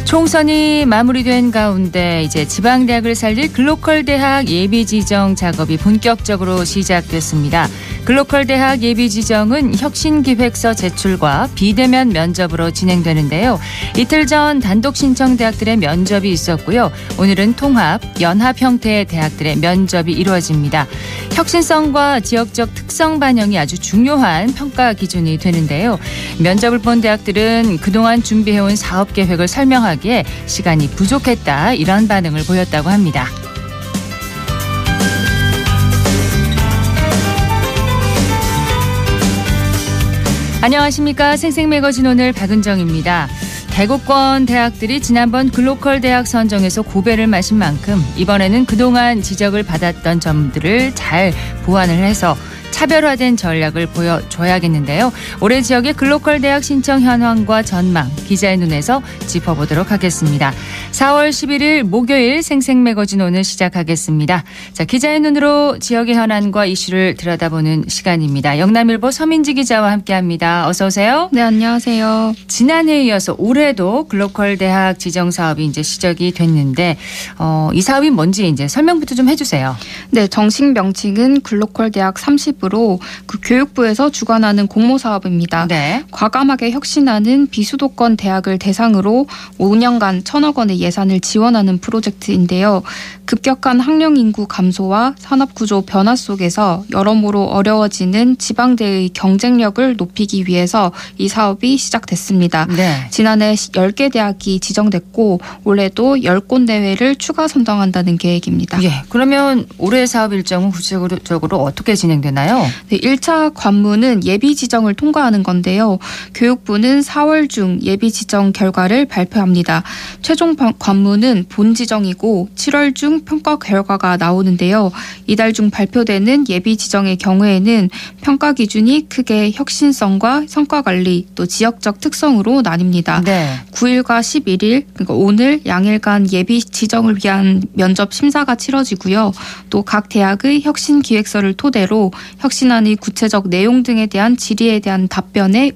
총선이 마무리된 가운데 이제 지방대학을 살릴 글로컬 대학 예비 지정 작업이 본격적으로 시작됐습니다. 글로컬 대학 예비 지정은 혁신기획서 제출과 비대면 면접으로 진행되는데요. 이틀 전 단독 신청 대학들의 면접이 있었고요. 오늘은 통합, 연합 형태의 대학들의 면접이 이루어집니다. 혁신성과 지역적 특성 반영이 아주 중요한 평가 기준이 되는데요. 면접을 본 대학들은 그동안 준비해온 사업 계획을 설명하기에 시간이 부족했다, 이런 반응을 보였다고 합니다. 안녕하십니까. 생생매거진 오늘 박은정입니다. 대구권 대학들이 지난번 글로컬 대학 선정에서 고배를 마신 만큼 이번에는 그동안 지적을 받았던 점들을 잘 보완을 해서 차별화된 전략을 보여줘야겠는데요. 올해 지역의 글로컬 대학 신청 현황과 전망, 기자의 눈에서 짚어보도록 하겠습니다. 4월 11일 목요일 생생매거진 오늘 시작하겠습니다. 자, 기자의 눈으로 지역의 현안과 이슈를 들여다보는 시간입니다. 영남일보 서민지 기자와 함께합니다. 어서 오세요. 네, 안녕하세요. 지난해에 이어서 올해도 글로컬 대학 지정 사업이 이제 시작이 됐는데 이 사업이 뭔지 이제 설명부터 좀 해주세요. 네, 정식 명칭은 글로컬 대학 30으로 그 교육부에서 주관하는 공모 사업입니다. 네. 과감하게 혁신하는 비수도권 대학을 대상으로 5년간 1,000억 원의 예산을 지원하는 프로젝트인데요. 급격한 학령 인구 감소와 산업구조 변화 속에서 여러모로 어려워지는 지방대의 경쟁력을 높이기 위해서 이 사업이 시작됐습니다. 네. 지난해 10개 대학이 지정됐고 올해도 10곳 내외를 추가 선정한다는 계획입니다. 예. 그러면 올해 사업 일정은 구체적으로 어떻게 진행되나요? 네, 1차 관문은 예비 지정을 통과하는 건데요. 교육부는 4월 중 예비 지정 결과를 발표합니다. 최종 관문은 본 지정이고 7월 중 평가 결과가 나오는데요. 이달 중 발표되는 예비 지정의 경우에는 평가 기준이 크게 혁신성과 성과 관리 또 지역적 특성으로 나뉩니다. 네. 9일과 11일 그러니까 오늘 양일간 예비 지정을 위한 면접 심사가 치러지고요. 또 각 대학의 혁신 기획서를 토대로 혁신안의 구체적 내용 등에 대한 질의에 대한 답변에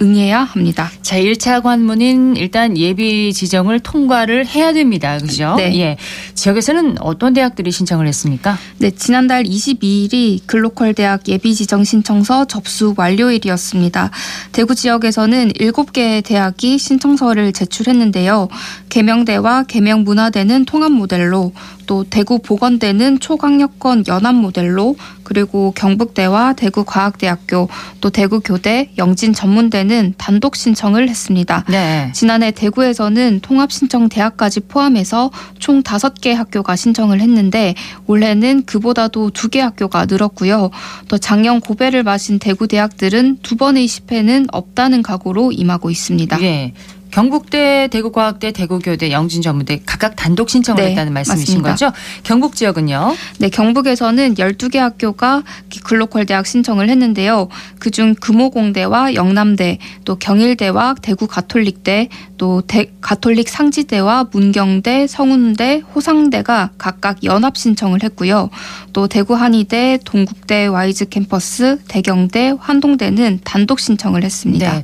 응해야 합니다. 자, 1차 관문인 일단 예비 지정을 통과를 해야 됩니다. 그죠? 네. 예. 지역에서는 어떤 대학들이 신청을 했습니까? 네, 지난달 22일이 글로컬 대학 예비 지정 신청서 접수 완료일이었습니다. 대구 지역에서는 7개의 대학이 신청서를 제출했는데요. 계명대와 계명문화대는 통합 모델로, 또 대구 보건대는 초강력권 연합 모델로, 그리고 경북대와 대구과학대학교, 또 대구교대, 영진전문대는 단독 신청을 했습니다. 네. 지난해 대구에서는 통합신청 대학까지 포함해서 총 5개 학교가 신청을 했는데 올해는 그보다도 2개 학교가 늘었고요. 또 작년 고배를 마신 대구 대학들은 2번의 실패는 없다는 각오로 임하고 있습니다. 예. 경북대, 대구과학대, 대구교대, 영진전문대 각각 단독 신청을 네, 했다는 말씀이신 맞습니다. 거죠? 경북 지역은요? 네, 경북에서는 12개 학교가 글로컬 대학 신청을 했는데요. 그중 금호공대와 영남대, 또 경일대와 대구가톨릭대, 또 가톨릭 상지대와 문경대, 성운대, 호상대가 각각 연합 신청을 했고요. 또 대구한의대, 동국대, 와이즈 캠퍼스, 대경대, 환동대는 단독 신청을 했습니다. 네.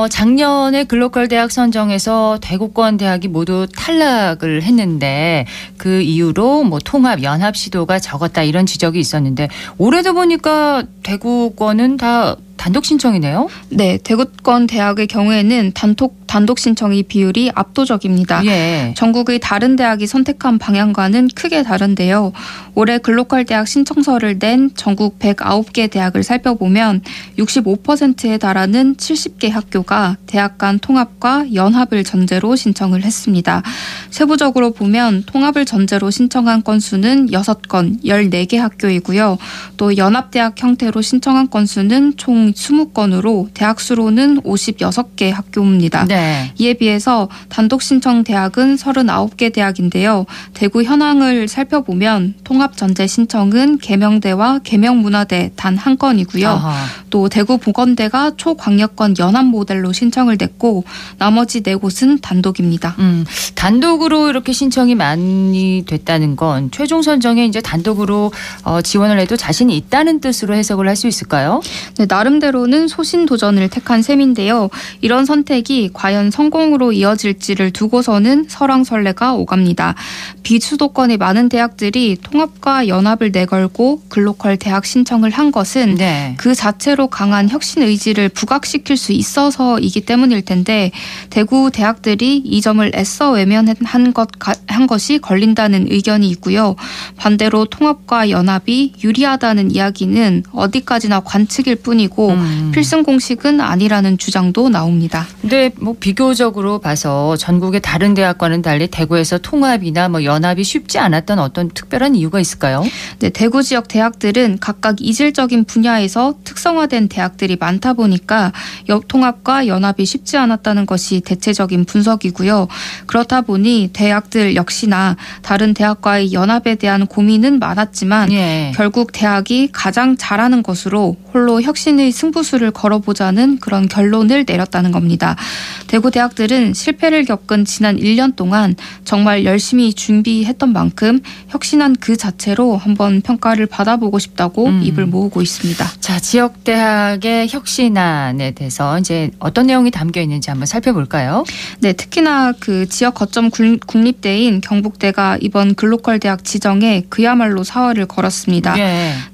작년에 글로컬 대학 선정에서 대구권 대학이 모두 탈락을 했는데 그 이후로 뭐 통합, 연합 시도가 적었다, 이런 지적이 있었는데 올해도 보니까 대구권은 다 단독 신청이네요? 네, 대구권 대학의 경우에는 단독 신청의 비율이 압도적입니다. 예. 전국의 다른 대학이 선택한 방향과는 크게 다른데요. 올해 글로컬 대학 신청서를 낸 전국 109개 대학을 살펴보면 65%에 달하는 70개 학교가 대학 간 통합과 연합을 전제로 신청을 했습니다. 세부적으로 보면 통합을 전제로 신청한 건수는 6건, 14개 학교이고요. 또 연합대학 형태로 신청한 건수는 총 20건으로 대학 수로는 56개 학교입니다. 네. 이에 비해서 단독 신청 대학은 39개 대학인데요. 대구 현황을 살펴보면 통합 전제 신청은 계명대와 계명문화대 단 한 건이고요. 아하. 또 대구보건대가 초광역권 연합 모델로 신청을 냈고 나머지 4곳은 단독입니다. 단독으로 이렇게 신청이 많이 됐다는 건 최종 선정에 이제 단독으로 지원을 해도 자신이 있다는 뜻으로 해석을 할 수 있을까요? 네, 나름대로는 소신 도전을 택한 셈인데요. 이런 선택이 과연 성공으로 이어질지를 두고서는 설왕설래가 오갑니다. 비수도권의 많은 대학들이 통합과 연합을 내걸고 글로컬 대학 신청을 한 것은 네. 그 자체로 강한 혁신 의지를 부각시킬 수 있어서이기 때문일 텐데 대구 대학들이 이 점을 애써 외면한 것이 걸린다는 의견이 있고요. 반대로 통합과 연합이 유리하다는 이야기는 어디까지나 관측일 뿐이고 필승 공식은 아니라는 주장도 나옵니다. 근데 뭐 비교적으로 봐서 전국의 다른 대학과는 달리 대구에서 통합이나 뭐 연합이 쉽지 않았던 어떤 특별한 이유가 있을까요? 네, 대구 지역 대학들은 각각 이질적인 분야에서 특성화된 대학들이 많다 보니까 통합과 연합이 쉽지 않았다는 것이 대체적인 분석이고요. 그렇다 보니 대학들 역시나 다른 대학과의 연합에 대한 고민은 많았지만 결국 대학이 가장 잘하는 것으로 홀로 혁신의 승부수를 걸어보자는 그런 결론을 내렸다는 겁니다. 대구 대학들은 실패를 겪은 지난 1년 동안 정말 열심히 준비했던 만큼 혁신한 그 자체로 한번 평가를 받아보고 싶다고 입을 모으고 있습니다. 자, 지역 대학의 혁신안에 대해서 이제 어떤 내용이 담겨 있는지 한번 살펴볼까요? 네, 특히나 그 지역 거점 국립대인 경북대가 이번 글로컬 대학 지정에 그야말로 사활을 걸었습니다.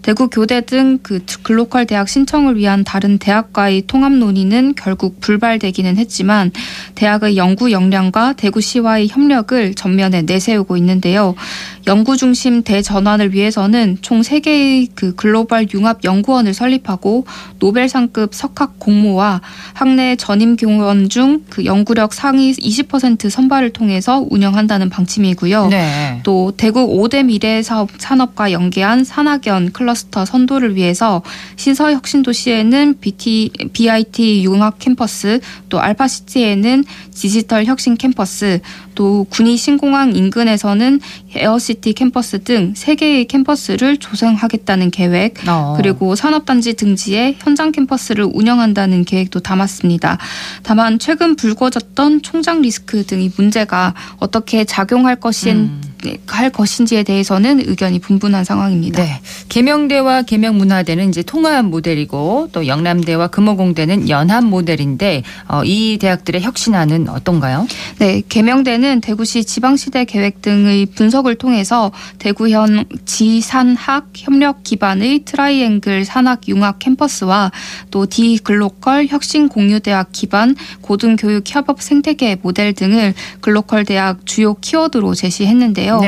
대구 교대 등 그 글로컬 대학 신청을 위한 다른 대학과의 통합 논의는 결국 불발되기는 했지만 대학의 연구 역량과 대구시와의 협력을 전면에 내세우고 있는데요. 연구 중심 대전환을 위해서는 총 3개의 그 글로벌 융합 연구원을 설립하고 노벨상급 석학 공모와 학내 전임 교원 중 그 연구력 상위 20% 선발을 통해서 운영한다는 방침이고요. 또 대구 5대 미래 산업과 연계한 산학연 클러스터 선도를 위해서 신서혁신도시에는 BIT 융합 캠퍼스, 또 알파시티에는 디지털 혁신 캠퍼스, 또 군위 신공항 인근에서는 에어시티 캠퍼스 등 3개의 캠퍼스를 조성하겠다는 계획, 그리고 산업단지 등지에 현장 캠퍼스를 운영한다는 계획도 담았습니다. 다만 최근 불거졌던 총장 리스크 등의 문제가 어떻게 작용할 것인지에 대해서는 의견이 분분한 상황입니다. 네. 계명대와 계명문화대는 이제 통합 모델이고 또 영남대와 금호공대는 연합 모델인데 이 대학들의 혁신안은 어떤가요? 네, 계명대는 대구시 지방시대 계획 등의 분석을 통해서 대구현 지산학 협력 기반의 트라이앵글 산학 융합 캠퍼스와 또 디글로컬 혁신 공유대학 기반 고등교육 협업 생태계 모델 등을 글로컬 대학 주요 키워드로 제시했는데요.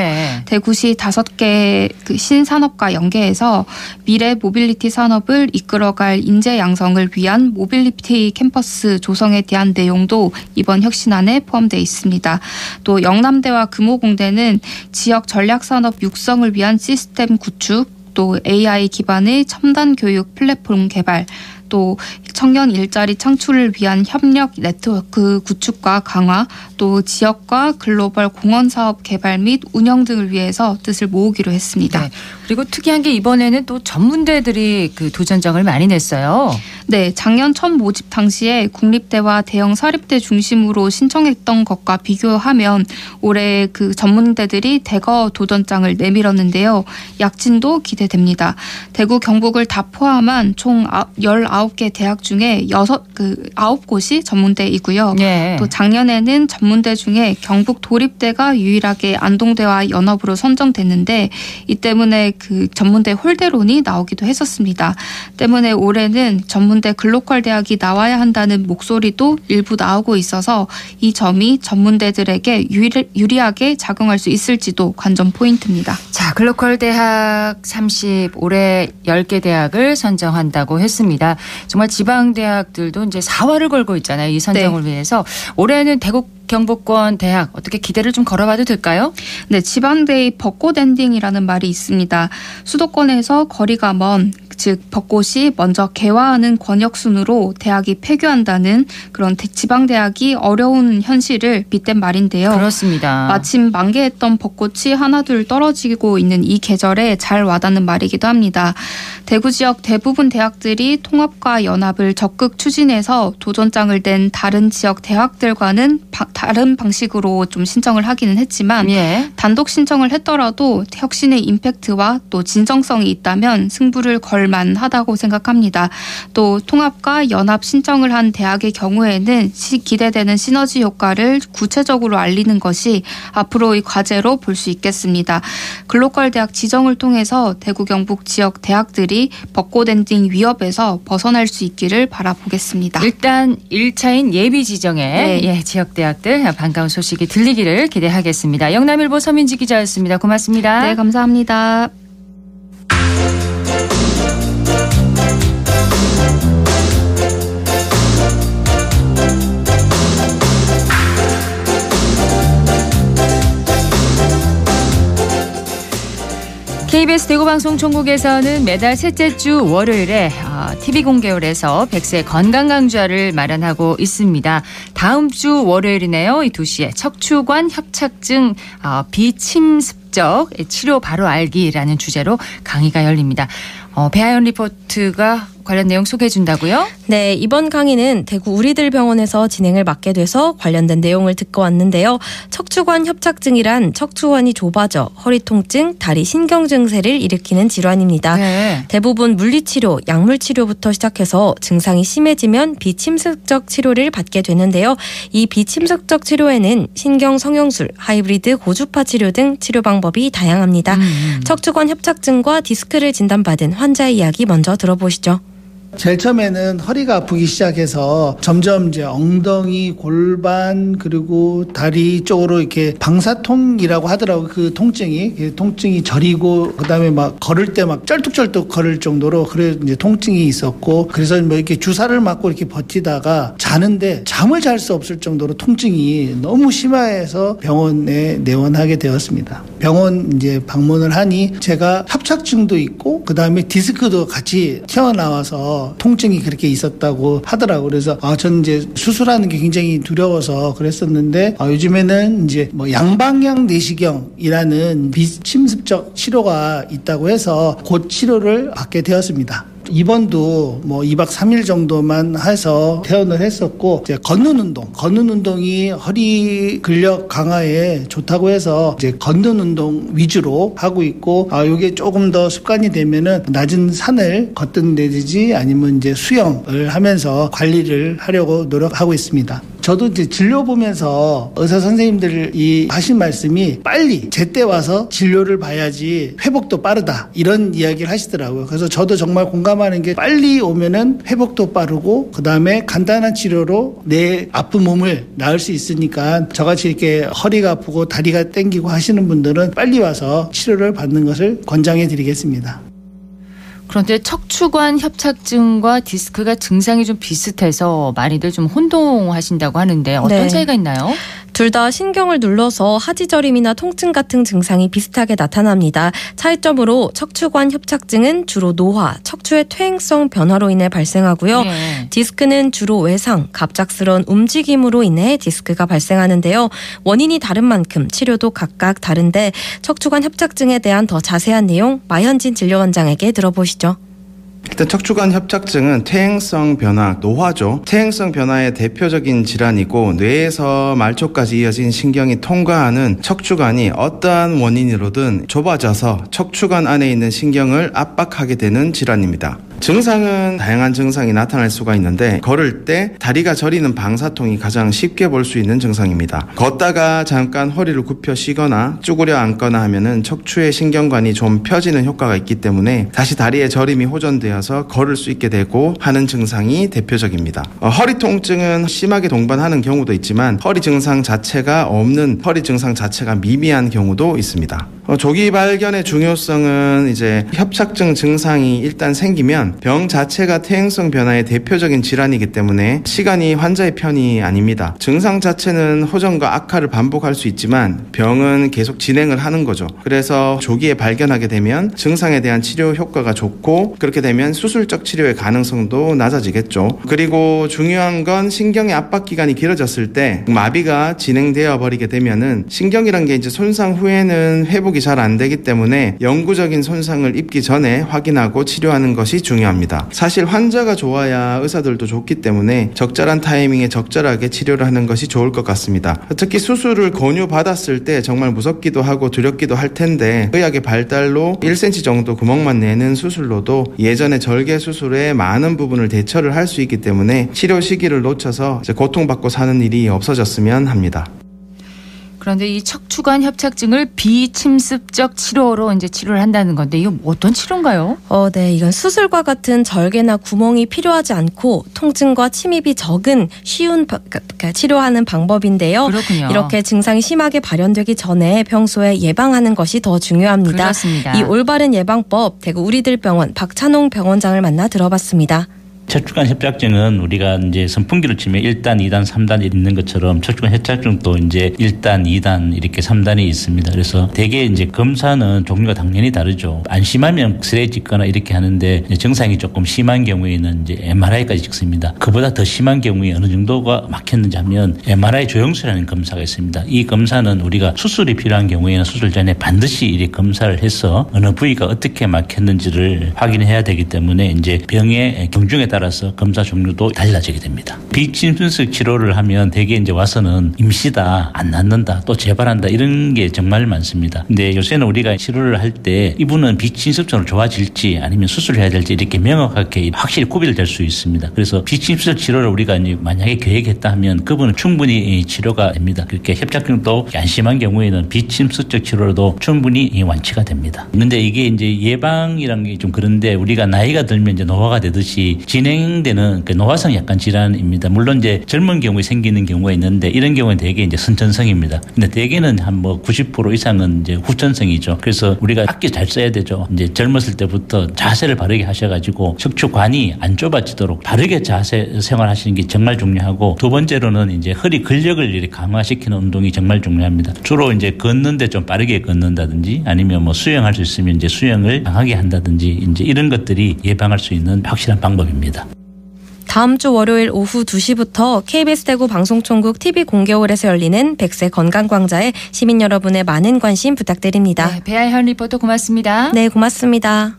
대구시 5개 그 신산업과 연계해서 미래 모빌리티 산업을 이끌어갈 인재 양성을 위한 모빌리티 캠퍼스 조성에 대한 내용도 이번 혁신안에 포함되어 있습니다. 또 영남대와 금호공대는 지역 전략산업 육성을 위한 시스템 구축, 또 AI 기반의 첨단 교육 플랫폼 개발, 또 청년 일자리 창출을 위한 협력 네트워크 구축과 강화, 또 지역과 글로벌 공원 사업 개발 및 운영 등을 위해서 뜻을 모으기로 했습니다. 그리고 특이한 게 이번에는 또 전문대들이 그 도전장을 많이 냈어요. 네, 작년 첫 모집 당시에 국립대와 대형 사립대 중심으로 신청했던 것과 비교하면 올해 그 전문대들이 대거 도전장을 내밀었는데요. 약진도 기대됩니다. 대구, 경북을 다 포함한 총 19개 대학 중에 9곳이 전문대이고요. 또 작년에는 전문대 중에 경북 도립대가 유일하게 안동대와 연합으로 선정됐는데 이 때문에 그 전문대 홀대론이 나오기도 했었습니다. 때문에 올해는 전문대 글로컬 대학이 나와야 한다는 목소리도 일부 나오고 있어서 이 점이 전문대들에게 유리하게 작용할 수 있을지도 관전 포인트입니다. 자, 글로컬 대학 30 올해 10개 대학을 선정한다고 했습니다. 정말 지방 대학들도 이제 사활을 걸고 있잖아요. 이 선정을 위해서 올해는 경북권 대학 어떻게 기대를 좀 걸어봐도 될까요? 네, 지방대의 벚꽃 엔딩이라는 말이 있습니다. 수도권에서 거리가 먼 즉 벚꽃이 먼저 개화하는 권역순으로 대학이 폐교한다는 그런 지방대학이 어려운 현실을 빗댄 말인데요. 그렇습니다. 마침 만개했던 벚꽃이 하나둘 떨어지고 있는 이 계절에 잘 와닿는 말이기도 합니다. 대구 지역 대부분 대학들이 통합과 연합을 적극 추진해서 도전장을 낸 다른 지역 대학들과는 다른 방식으로 좀 신청을 하기는 했지만 단독 신청을 했더라도 혁신의 임팩트와 또 진정성이 있다면 승부를 걸 만하다고 생각합니다. 또 통합과 연합 신청을 한 대학의 경우에는 기대되는 시너지 효과를 구체적으로 알리는 것이 앞으로의 과제로 볼 수 있겠습니다. 글로컬 대학 지정을 통해서 대구 경북 지역 대학들이 벚꽃 엔딩 위협에서 벗어날 수 있기를 바라보겠습니다. 일단 1차인 예비 지정에 지역 대학들 반가운 소식이 들리기를 기대하겠습니다. 영남일보 서민지 기자였습니다. 고맙습니다. 네, 감사합니다. KBS 대구방송 총국에서는 매달 셋째 주 월요일에 TV 공개홀에서 100세 건강강좌를 마련하고 있습니다. 다음 주 월요일이네요. 이 2시에 척추관 협착증 비침습적 치료 바로 알기라는 주제로 강의가 열립니다. 배하연 리포트가 관련 내용 소개해 준다고요? 네, 이번 강의는 대구 우리들병원에서 진행을 맡게 돼서 관련된 내용을 듣고 왔는데요. 척추관 협착증이란 척추관이 좁아져 허리 통증, 다리 신경 증세를 일으키는 질환입니다. 네. 대부분 물리치료, 약물치료부터 시작해서 증상이 심해지면 비침습적 치료를 받게 되는데요. 이 비침습적 치료에는 신경 성형술, 하이브리드 고주파 치료 등 치료 방법이 다양합니다. 척추관 협착증과 디스크를 진단받은 환자의 이야기 먼저 들어보시죠. 제일 처음에는 허리가 아프기 시작해서 점점 이제 엉덩이, 골반 그리고 다리 쪽으로 이렇게 방사통이라고 하더라고요. 그 통증이 저리고 그다음에 막 걸을 때 막 쩔뚝쩔뚝 걸을 정도로 그래 이제 통증이 있었고 그래서 뭐 이렇게 주사를 맞고 이렇게 버티다가 자는데 잠을 잘 수 없을 정도로 통증이 너무 심해서 병원에 내원하게 되었습니다. 병원 이제 방문을 하니 제가 협착증도 있고 그다음에 디스크도 같이 튀어나와서 통증이 그렇게 있었다고 하더라고요. 그래서 저는 이제 수술하는 게 굉장히 두려워서 그랬었는데 요즘에는 이제 뭐 양방향 내시경이라는 비침습적 치료가 있다고 해서 곧 치료를 받게 되었습니다. 입원도 뭐 2박 3일 정도만 해서 퇴원을 했었고 이제 걷는 운동이 허리 근력 강화에 좋다고 해서 이제 걷는 운동 위주로 하고 있고 이게 조금 더 습관이 되면은 낮은 산을 걷든지 아니면 이제 수영을 하면서 관리를 하려고 노력하고 있습니다. 저도 이제 진료 보면서 의사 선생님들이 하신 말씀이 빨리 제때 와서 진료를 봐야지 회복도 빠르다 이런 이야기를 하시더라고요. 그래서 저도 정말 공감하는 게 빨리 오면은 회복도 빠르고 그다음에 간단한 치료로 내 아픈 몸을 나을 수 있으니까 저같이 이렇게 허리가 아프고 다리가 땡기고 하시는 분들은 빨리 와서 치료를 받는 것을 권장해 드리겠습니다. 그런데 척추관 협착증과 디스크가 증상이 좀 비슷해서 많이들 좀 혼동하신다고 하는데 어떤 차이가 있나요? 둘 다 신경을 눌러서 하지저림이나 통증 같은 증상이 비슷하게 나타납니다. 차이점으로 척추관 협착증은 주로 노화, 척추의 퇴행성 변화로 인해 발생하고요. 디스크는 주로 외상, 갑작스러운 움직임으로 인해 디스크가 발생하는데요. 원인이 다른 만큼 치료도 각각 다른데 척추관 협착증에 대한 더 자세한 내용 마현진 진료원장에게 들어보시죠. 일단 척추관 협착증은 퇴행성 변화, 노화죠. 퇴행성 변화의 대표적인 질환이고 뇌에서 말초까지 이어진 신경이 통과하는 척추관이 어떠한 원인으로든 좁아져서 척추관 안에 있는 신경을 압박하게 되는 질환입니다. 증상은 다양한 증상이 나타날 수가 있는데 걸을 때 다리가 저리는 방사통이 가장 쉽게 볼 수 있는 증상입니다. 걷다가 잠깐 허리를 굽혀 쉬거나 쭈그려 앉거나 하면은 척추의 신경관이 좀 펴지는 효과가 있기 때문에 다시 다리의 저림이 호전되어서 걸을 수 있게 되고 하는 증상이 대표적입니다. 허리 통증은 심하게 동반하는 경우도 있지만 허리 증상 자체가 없는 허리 증상 자체가 미미한 경우도 있습니다. 조기 발견의 중요성은 이제 협착증 증상이 일단 생기면 병 자체가 퇴행성 변화의 대표적인 질환이기 때문에 시간이 환자의 편이 아닙니다. 증상 자체는 호전과 악화를 반복할 수 있지만 병은 계속 진행을 하는 거죠. 그래서 조기에 발견하게 되면 증상에 대한 치료 효과가 좋고 그렇게 되면 수술적 치료의 가능성도 낮아지겠죠. 그리고 중요한 건 신경의 압박 기간이 길어졌을 때 마비가 진행되어 버리게 되면은 신경이란 게 이제 손상 후에는 회복이 잘 안 되기 때문에 영구적인 손상을 입기 전에 확인하고 치료하는 것이 중요합니다. 사실 환자가 좋아야 의사들도 좋기 때문에 적절한 타이밍에 적절하게 치료를 하는 것이 좋을 것 같습니다. 특히 수술을 권유받았을 때 정말 무섭기도 하고 두렵기도 할 텐데 의학의 발달로 1cm 정도 구멍만 내는 수술로도 예전의 절개 수술의 많은 부분을 대처를 할 수 있기 때문에 치료 시기를 놓쳐서 이제 고통받고 사는 일이 없어졌으면 합니다. 그런데 이 척추관 협착증을 비침습적 치료로 이제 치료를 한다는 건데 이거 어떤 치료인가요? 네, 이건 수술과 같은 절개나 구멍이 필요하지 않고 통증과 침입이 적은 쉬운 치료하는 방법인데요. 그렇군요. 이렇게 증상이 심하게 발현되기 전에 평소에 예방하는 것이 더 중요합니다. 그렇습니다. 이 올바른 예방법 대구 우리들병원 박찬홍 병원장을 만나 들어봤습니다. 척추관 협착증은 우리가 이제 선풍기를 치면 1단, 2단, 3단 있는 것처럼 척추관 협착증도 이제 1단, 2단 이렇게 3단이 있습니다. 그래서 대개 이제 검사는 종류가 당연히 다르죠. 안 심하면 엑스레이 찍거나 이렇게 하는데 증상이 조금 심한 경우에는 이제 MRI까지 찍습니다. 그보다 더 심한 경우에 어느 정도가 막혔는지 하면 MRI 조영수라는 검사가 있습니다. 이 검사는 우리가 수술이 필요한 경우에는 수술 전에 반드시 이렇게 검사를 해서 어느 부위가 어떻게 막혔는지를 확인해야 되기 때문에 이제 병의 경중에 따라서 검사 종류도 달라지게 됩니다. 비침습적 치료를 하면 대개 이제 와서는 임시다, 안 낫는다, 또 재발한다 이런 게 정말 많습니다. 근데 요새는 우리가 치료를 할 때 이분은 비침습적으로 좋아질지 아니면 수술해야 될지 이렇게 명확하게 확실히 구별될 수 있습니다. 그래서 비침습적 치료를 우리가 이제 만약에 계획했다 하면 그분은 충분히 치료가 됩니다. 그렇게 협착증도 안심한 경우에는 비침습적 치료로도 충분히 완치가 됩니다. 그런데 이게 이제 예방이라는 게 좀 그런데 우리가 나이가 들면 이제 노화가 되듯이 진행되는 노화성 약간 질환입니다. 물론 이제 젊은 경우에 생기는 경우가 있는데 이런 경우는 대개 이제 선천성입니다. 근데 대개는 한 90% 이상은 이제 후천성이죠. 그래서 우리가 악기 잘 써야 되죠. 이제 젊었을 때부터 자세를 바르게 하셔가지고 척추관이 안 좁아지도록 바르게 자세 생활하시는 게 정말 중요하고 두 번째로는 이제 허리 근력을 이렇게 강화시키는 운동이 정말 중요합니다. 주로 이제 걷는데 좀 빠르게 걷는다든지 아니면 수영할 수 있으면 이제 수영을 강하게 한다든지 이제 이런 것들이 예방할 수 있는 확실한 방법입니다. 다음 주 월요일 오후 2시부터 KBS 대구 방송총국 TV 공개홀에서 열리는 100세 건강광자에 시민 여러분의 많은 관심 부탁드립니다. 네, 배아현 리포터 고맙습니다. 네, 고맙습니다.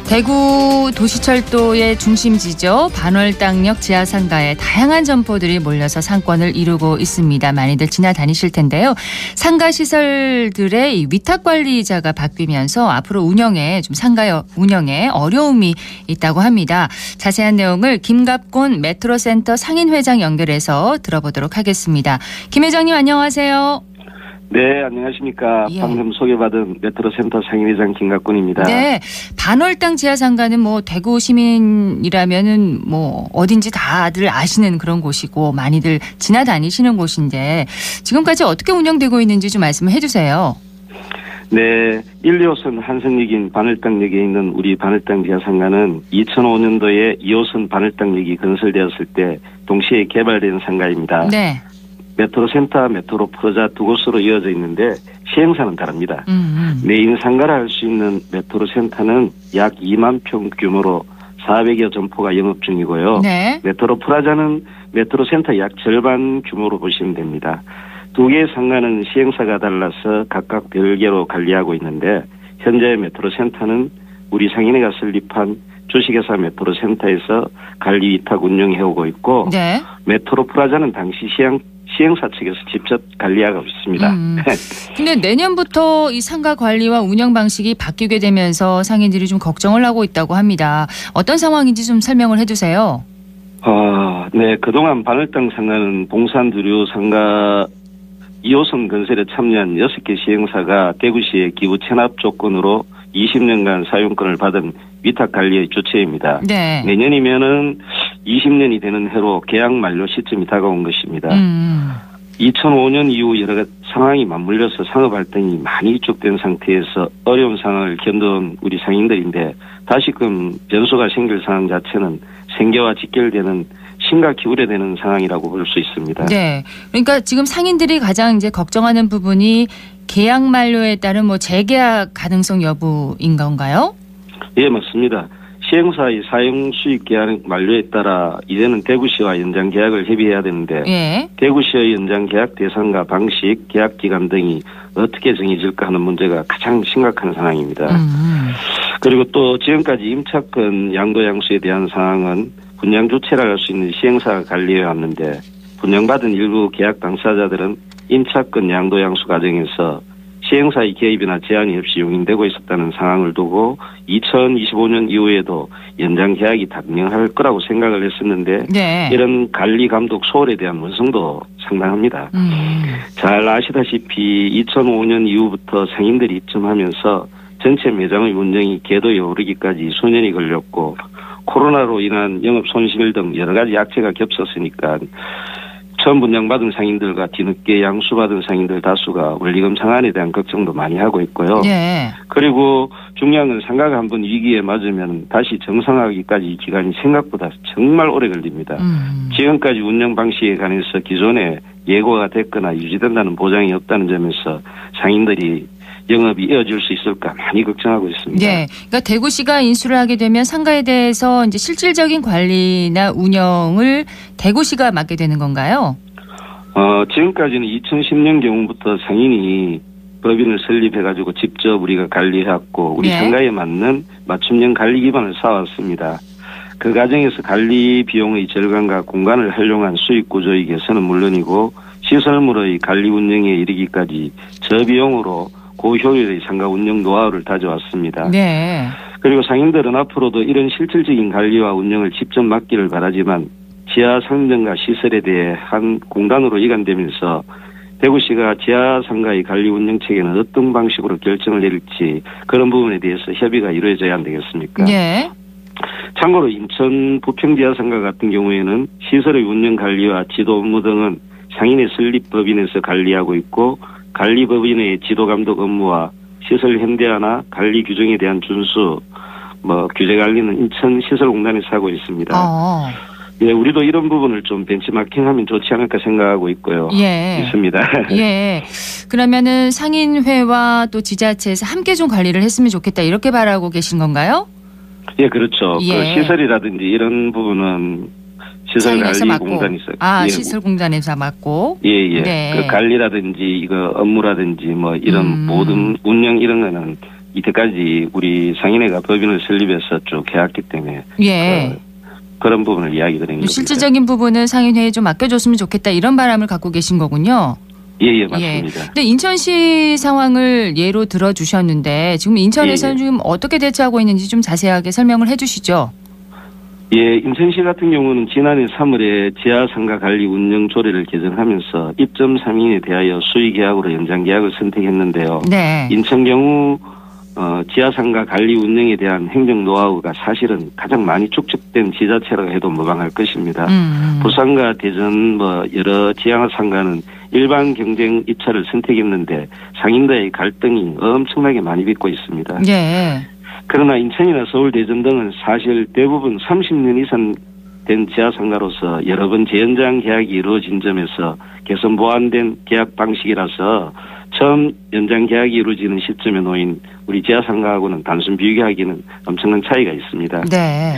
대구 도시철도의 중심지죠. 반월당역 지하상가에 다양한 점포들이 몰려서 상권을 이루고 있습니다. 많이들 지나다니실 텐데요. 상가 시설들의 위탁관리자가 바뀌면서 앞으로 상가 운영에 어려움이 있다고 합니다. 자세한 내용을 김갑곤 메트로센터 상인회장 연결해서 들어보도록 하겠습니다. 김 회장님 안녕하세요. 네, 안녕하십니까. 예. 방금 소개받은 메트로센터 상인회장 김갑군입니다. 네, 반월당 지하상가는 대구 시민이라면은 어딘지 다들 아시는 그런 곳이고 많이들 지나다니시는 곳인데 지금까지 어떻게 운영되고 있는지 좀 말씀을 해주세요. 네, 1, 2호선 한성역인 반월당역에 있는 우리 반월당 지하상가는 2005년도에 2호선 반월당역이 건설되었을 때 동시에 개발된 상가입니다. 네. 메트로센터, 메트로프로자 두 곳으로 이어져 있는데 시행사는 다릅니다. 메인 상가를 할 수 있는 메트로센터는 약 2만 평 규모로 400여 점포가 영업 중이고요. 네. 메트로프라자는 메트로센터 약 절반 규모로 보시면 됩니다. 두 개의 상가는 시행사가 달라서 각각 별개로 관리하고 있는데 현재 메트로센터는 우리 상인회가 설립한 주식회사 메트로센터에서 관리 위탁 운영해오고 있고 네. 메트로프라자는 당시 시행사 측에서 직접 관리하고 있습니다. 근데 내년부터 이 상가 관리와 운영 방식이 바뀌게 되면서 상인들이 좀 걱정을 하고 있다고 합니다. 어떤 상황인지 좀 설명을 해주세요. 네. 그동안 반월당 상가는 동산 두류 상가 2호선 건설에 참여한 6개 시행사가 대구시의 기후 체납 조건으로 20년간 사용권을 받은 위탁관리의 주체입니다. 네. 내년이면은 20년이 되는 해로 계약 만료 시점이 다가온 것입니다. 2005년 이후 여러 상황이 맞물려서 산업 활동이 많이 위축된 상태에서 어려운 상황을 견뎌온 우리 상인들인데 다시금 변수가 생길 상황 자체는 생계와 직결되는 심각히 우려되는 상황이라고 볼 수 있습니다. 네. 그러니까 지금 상인들이 가장 이제 걱정하는 부분이 계약 만료에 따른 뭐 재계약 가능성 여부인 건가요? 예, 맞습니다. 시행사의 사용 수익 계약 만료에 따라 이제는 대구시와 연장 계약을 협의해야 되는데 예. 대구시의 연장 계약 대상과 방식, 계약 기간 등이 어떻게 정해질까 하는 문제가 가장 심각한 상황입니다. 그리고 또 지금까지 임차권 양도 양수에 대한 사항은 분양 주체라 할 수 있는 시행사가 관리해 왔는데 분양받은 일부 계약 당사자들은 임차권 양도 양수 과정에서 시행사의 개입이나 제한이 없이 용인되고 있었다는 상황을 두고 2025년 이후에도 연장 계약이 단명할 거라고 생각을 했었는데 네. 이런 관리 감독 소홀에 대한 문성도 상당합니다. 잘 아시다시피 2005년 이후부터 상인들이 입점하면서 전체 매장의 운영이 궤도에 오르기까지 수년이 걸렸고 코로나로 인한 영업 손실 등 여러 가지 악재가 겹쳤으니까 처음 분양받은 상인들과 뒤늦게 양수받은 상인들 다수가 원리금 상환에 대한 걱정도 많이 하고 있고요. 네. 그리고 중요한 건 상가가 한번 위기에 맞으면 다시 정상화하기까지 기간이 생각보다 정말 오래 걸립니다. 지금까지 운영 방식에 관해서 기존에 예고가 됐거나 유지된다는 보장이 없다는 점에서 상인들이 영업이 이어질 수 있을까 많이 걱정하고 있습니다. 네, 그러니까 대구시가 인수를 하게 되면 상가에 대해서 이제 실질적인 관리나 운영을 대구시가 맡게 되는 건가요? 지금까지는 2010년 경부터 상인이 법인을 설립해가지고 직접 우리가 관리해왔고 우리 네. 상가에 맞는 맞춤형 관리 기반을 쌓아왔습니다. 그 과정에서 관리 비용의 절감과 공간을 활용한 수익 구조의 개선은 물론이고 시설물의 관리 운영에 이르기까지 저비용으로 고효율의 상가 운영 노하우를 다져왔습니다. 네. 그리고 상인들은 앞으로도 이런 실질적인 관리와 운영을 직접 맡기를 바라지만 지하 상점과 시설에 대해 한 공단으로 이관되면서 대구시가 지하 상가의 관리 운영 체계는 어떤 방식으로 결정을 내릴지 그런 부분에 대해서 협의가 이루어져야 안 되겠습니까? 네. 참고로 인천 부평 지하 상가 같은 경우에는 시설의 운영 관리와 지도 업무 등은 상인의 설립법인에서 관리하고 있고 관리법인의 지도감독 업무와 시설 현대화나 관리 규정에 대한 준수, 규제 관리는 인천시설공단에서 하고 있습니다. 예, 우리도 이런 부분을 좀 벤치마킹하면 좋지 않을까 생각하고 있고요. 예. 있습니다. 예. 그러면은 상인회와 또 지자체에서 함께 좀 관리를 했으면 좋겠다 이렇게 바라고 계신 건가요? 예, 그렇죠. 예. 그 시설이라든지 이런 부분은 시설관리공단이 있어요. 아, 예. 시설공단에서 맡고. 예. 네. 그 관리라든지 이거 업무라든지 이런 모든 운영 이런 거는 이때까지 우리 상인회가 법인을 설립해서 쭉 해왔기 때문에. 예. 그런 부분을 이야기 드리는 겁니다. 실질적인 부분은 상인회에 좀 맡겨줬으면 좋겠다 이런 바람을 갖고 계신 거군요. 예, 맞습니다. 근데 인천시 상황을 예로 들어주셨는데 지금 인천에서는 지금 어떻게 대처하고 있는지 좀 자세하게 설명을 해 주시죠. 예, 인천시 같은 경우는 지난해 3월에 지하상가 관리 운영 조례를 개정하면서 입점 상인에 대하여 수의 계약으로 연장 계약을 선택했는데요. 네. 인천 경우 지하상가 관리 운영에 대한 행정 노하우가 사실은 가장 많이 축적된 지자체라고 해도 무방할 것입니다. 부산과 대전 여러 지하상가는 일반 경쟁 입찰을 선택했는데 상인들의 갈등이 엄청나게 많이 빚고 있습니다. 네. 그러나 인천이나 서울, 대전 등은 사실 대부분 30년 이상 된 지하상가로서 여러 번 재연장 계약이 이루어진 점에서 개선 보완된 계약 방식이라서 처음 연장 계약이 이루어지는 시점에 놓인 우리 지하상가하고는 단순 비교하기는 엄청난 차이가 있습니다. 네.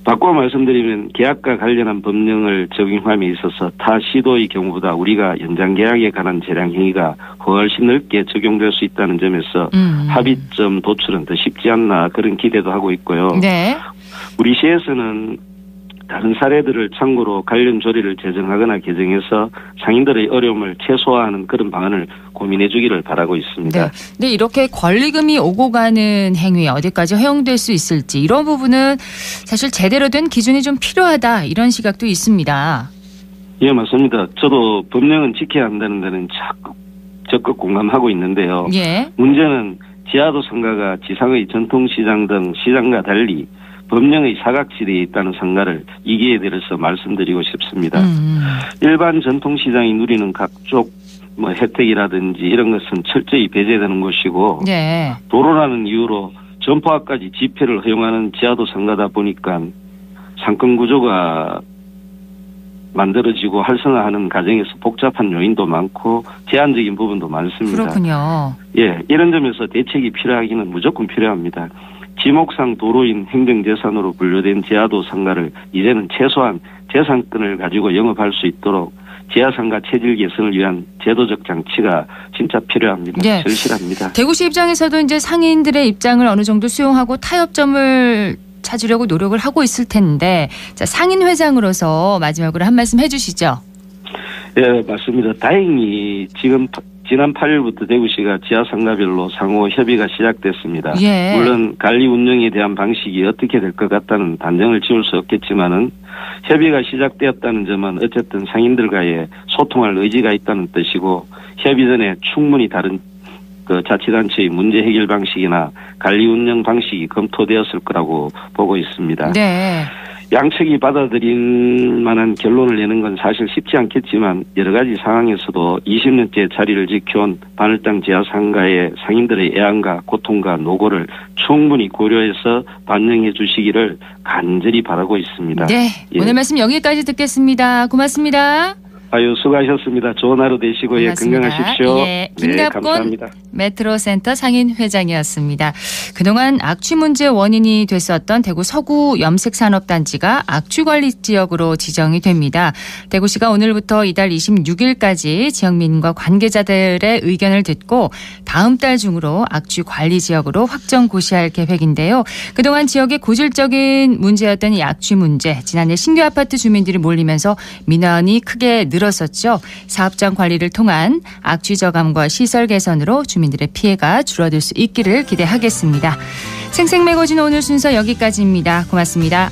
바꿔 말씀드리면 계약과 관련한 법령을 적용함에 있어서 타 시도의 경우보다 우리가 연장 계약에 관한 재량 행위가 훨씬 넓게 적용될 수 있다는 점에서 합의점 도출은 더 쉽지 않나 그런 기대도 하고 있고요. 네. 우리 시에서는 다른 사례들을 참고로 관련 조례를 제정하거나 개정해서 상인들의 어려움을 최소화하는 그런 방안을 고민해 주기를 바라고 있습니다. 네. 근데 이렇게 권리금이 오고 가는 행위 어디까지 허용될 수 있을지 이런 부분은 사실 제대로 된 기준이 좀 필요하다 이런 시각도 있습니다. 예, 맞습니다. 저도 법령은 지켜야 한다는 데는 적극 공감하고 있는데요. 예. 문제는 지하도 상가가 지상의 전통시장 등 시장과 달리 법령의 사각지대에 있다는 상가를 이기에 들어서 말씀드리고 싶습니다. 일반 전통시장이 누리는 각종 혜택이라든지 이런 것은 철저히 배제되는 것이고 네. 도로라는 이유로 점포앞까지 집회를 허용하는 지하도 상가다 보니까 상권 구조가 만들어지고 활성화하는 과정에서 복잡한 요인도 많고 제한적인 부분도 많습니다. 그렇군요. 예, 이런 점에서 대책이 필요하기는 무조건 필요합니다. 지목상 도로인 행정재산으로 분류된 지하도 상가를 이제는 최소한 재산권을 가지고 영업할 수 있도록 지하상가 체질 개선을 위한 제도적 장치가 진짜 필요합니다. 네. 절실합니다. 대구시 입장에서도 이제 상인들의 입장을 어느 정도 수용하고 타협점을 찾으려고 노력을 하고 있을 텐데, 자, 상인 회장으로서 마지막으로 한 말씀 해주시죠. 예, 맞습니다. 다행히 지난 8일부터 대구시가 지하상가별로 상호 협의가 시작됐습니다. 예. 물론 관리 운영에 대한 방식이 어떻게 될 것 같다는 단정을 지을 수 없겠지만은 협의가 시작되었다는 점은 어쨌든 상인들과의 소통할 의지가 있다는 뜻이고, 협의 전에 충분히 다른 자치단체의 문제 해결 방식이나 관리 운영 방식이 검토되었을 거라고 보고 있습니다. 네. 양측이 받아들일 만한 결론을 내는 건 사실 쉽지 않겠지만 여러 가지 상황에서도 20년째 자리를 지켜온 바늘땅 지하상가의 상인들의 애환과 고통과 노고를 충분히 고려해서 반영해 주시기를 간절히 바라고 있습니다. 네. 예. 오늘 말씀 여기까지 듣겠습니다. 고맙습니다. 아유, 수고하셨습니다. 좋은 하루 되시고 예, 건강하십시오. 예, 네, 김갑곤 감사합니다. 메트로센터 상인 회장이었습니다. 그동안 악취 문제 원인이 됐었던 대구 서구 염색산업단지가 악취관리지역으로 지정이 됩니다. 대구시가 오늘부터 이달 26일까지 지역민과 관계자들의 의견을 듣고 다음 달 중으로 악취관리지역으로 확정 고시할 계획인데요. 그동안 지역의 고질적인 문제였던 이 악취 문제, 지난해 신규 아파트 주민들이 몰리면서 민원이 크게 늘었었죠. 사업장 관리를 통한 악취 저감과 시설 개선으로 주민들의 피해가 줄어들 수 있기를 기대하겠습니다. 생생매거진 오늘 순서 여기까지입니다. 고맙습니다.